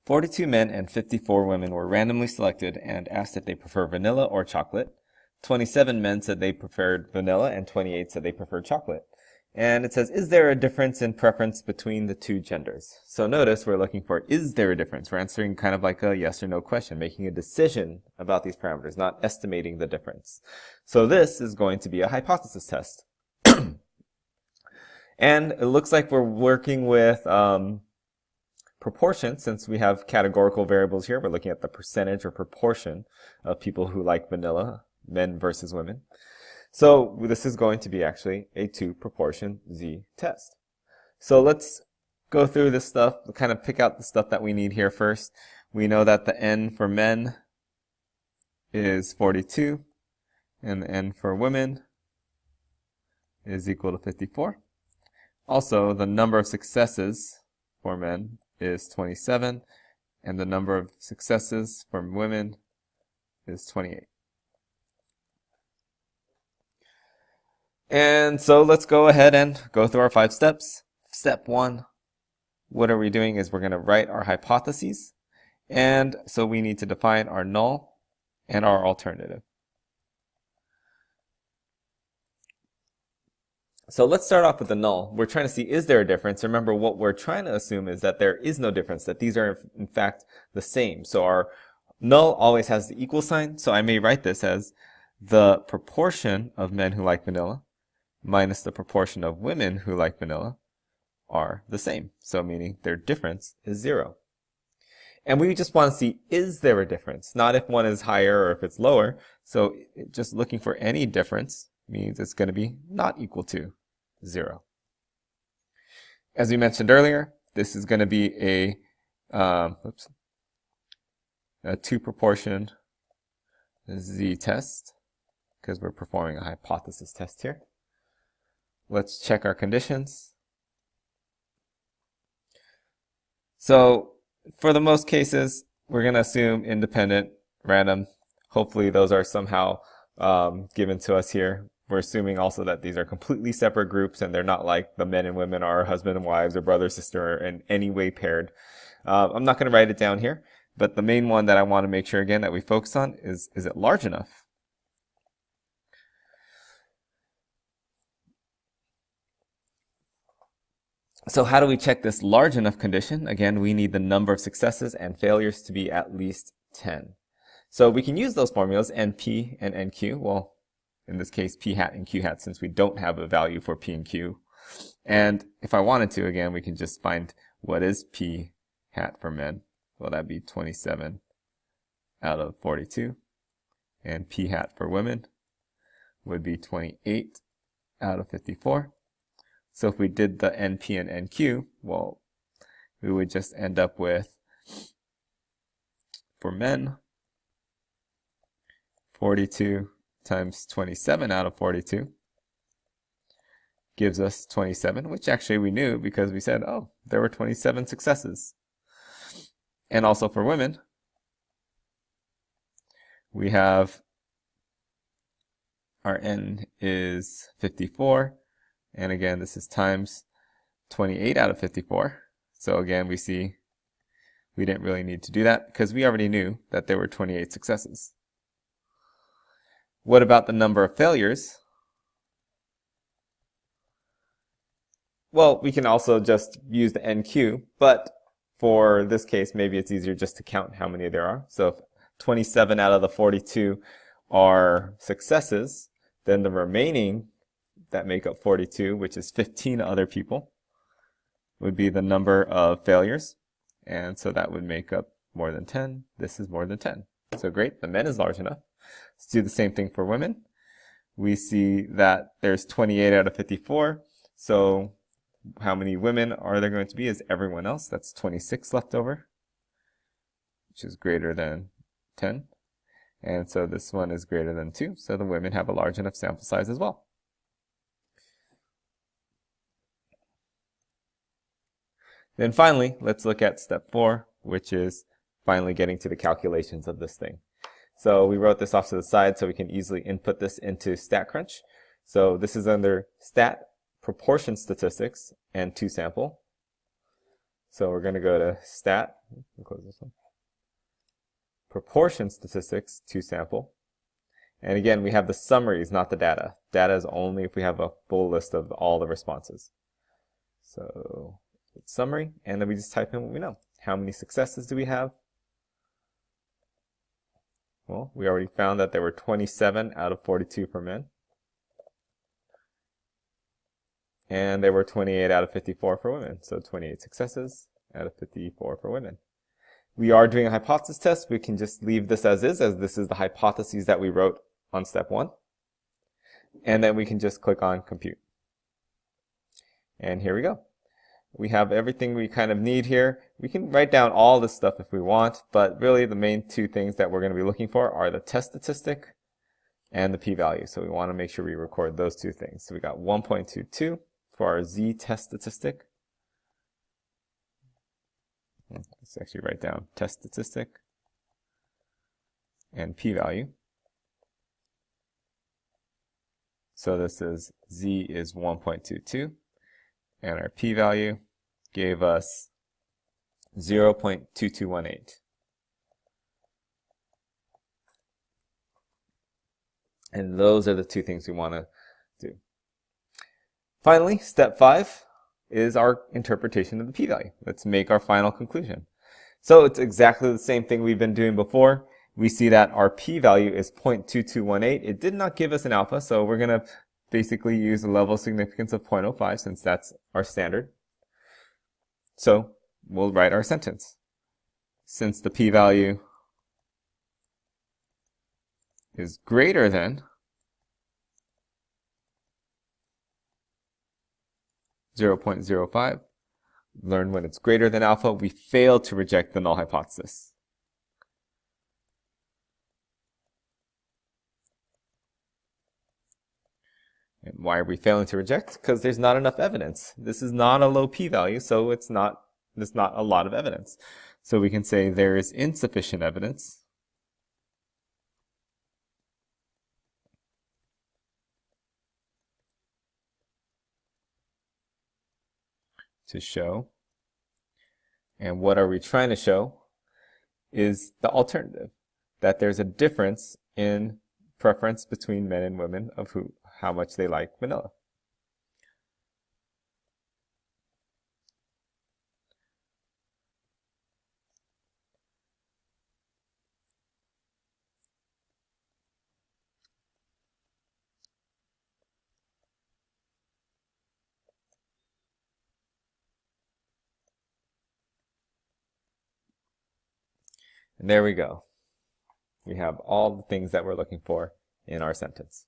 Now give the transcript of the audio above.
42 men and 54 women were randomly selected and asked if they prefer vanilla or chocolate. 27 men said they preferred vanilla and 28 said they preferred chocolate. And it says, is there a difference in preference between the two genders? So notice we're looking for, is there a difference? We're answering kind of like a yes or no question, making a decision about these parameters, not estimating the difference. So this is going to be a hypothesis test. And it looks like we're working with proportion, since we have categorical variables here. We're looking at the percentage or proportion of people who like vanilla, men versus women. So this is going to be actually a 2 proportion Z test. So let's go through this stuff, kind of pick out the stuff that we need here first. We know that the N for men is 42, and the N for women is equal to 54. Also, the number of successes for men is 27, and the number of successes for women is 28. And so let's go ahead and go through our 5 steps. Step 1, what are we doing is we're going to write our hypotheses. And so we need to define our null and our alternative. So let's start off with the null. We're trying to see, is there a difference? Remember, what we're trying to assume is that there is no difference, that these are in fact the same. So our null always has the equal sign. So I may write this as the proportion of men who like vanilla minus the proportion of women who like vanilla are the same. So meaning their difference is 0. And we just want to see, is there a difference? Not if one is higher or if it's lower. So just looking for any difference means it's going to be not equal to 0. As we mentioned earlier, this is going to be a 2 proportion Z test because we're performing a hypothesis test here. Let's check our conditions. So for the most cases, we're going to assume independent, random. Hopefully those are somehow given to us here. We're assuming also that these are completely separate groups and they're not like the men and women are husband and wives or brother, sister, in any way paired. I'm not going to write it down here, but the main one that I want to make sure again that we focus on is it large enough? So how do we check this large enough condition? Again, we need the number of successes and failures to be at least 10. So we can use those formulas, NP and NQ. Well, in this case, P hat and Q hat, since we don't have a value for P and Q. And if I wanted to, again, we can just find what is P hat for men. Well, that'd be 27 out of 42. And P hat for women would be 28 out of 54. So if we did the NP and NQ, well, we would just end up with, for men, 42 times 27 out of 42 gives us 27, which actually we knew because we said, oh, there were 27 successes. And also for women, we have our N is 54. And again, this is times 28 out of 54. So again, we see we didn't really need to do that because we already knew that there were 28 successes. What about the number of failures? Well, we can also just use the NQ, but for this case, maybe it's easier just to count how many there are. So if 27 out of the 42 are successes, then the remaining that make up 42, which is 15 other people, would be the number of failures. And so that would make up more than 10. This is more than 10. So great, the men is large enough. Let's do the same thing for women. We see that there's 28 out of 54. So how many women are there going to be is everyone else. That's 26 left over, which is greater than 10. And so this one is greater than 2. So the women have a large enough sample size as well. Then finally, let's look at step 4, which is finally getting to the calculations of this thing. So we wrote this off to the side so we can easily input this into StatCrunch. So this is under Stat Proportion Statistics and 2 sample. So we're going to go to stat, close this one, proportion statistics to sample. And again, we have the summaries, not the data. Data is only if we have a full list of all the responses. So it's summary, and then we just type in what we know. How many successes do we have? Well, we already found that there were 27 out of 42 for men. And there were 28 out of 54 for women. So 28 successes out of 54 for women. We are doing a hypothesis test. We can just leave this as this is the hypotheses that we wrote on step 1. And then we can just click on compute. And here we go. We have everything we kind of need here. We can write down all this stuff if we want, but really the main two things that we're going to be looking for are the test statistic and the p-value. So we want to make sure we record those two things. So we got 1.22 for our z-test statistic. Let's actually write down test statistic and p-value. So this is z is 1.22, and our p-value gave us 0.2218. And those are the two things we want to do. Finally, step 5 is our interpretation of the p-value. Let's make our final conclusion. So it's exactly the same thing we've been doing before. We see that our p-value is 0.2218. It did not give us an alpha, so we're going to basically use a level of significance of 0.05 since that's our standard. So we'll write our sentence. Since the p-value is greater than 0.05, learn when it's greater than alpha, we fail to reject the null hypothesis. And why are we failing to reject? Because there's not enough evidence. This is not a low p-value, so there's not a lot of evidence. So we can say there is insufficient evidence to show. And what are we trying to show is the alternative, that there's a difference in preference between men and women of how much they like vanilla. And there we go. We have all the things that we're looking for in our sentence.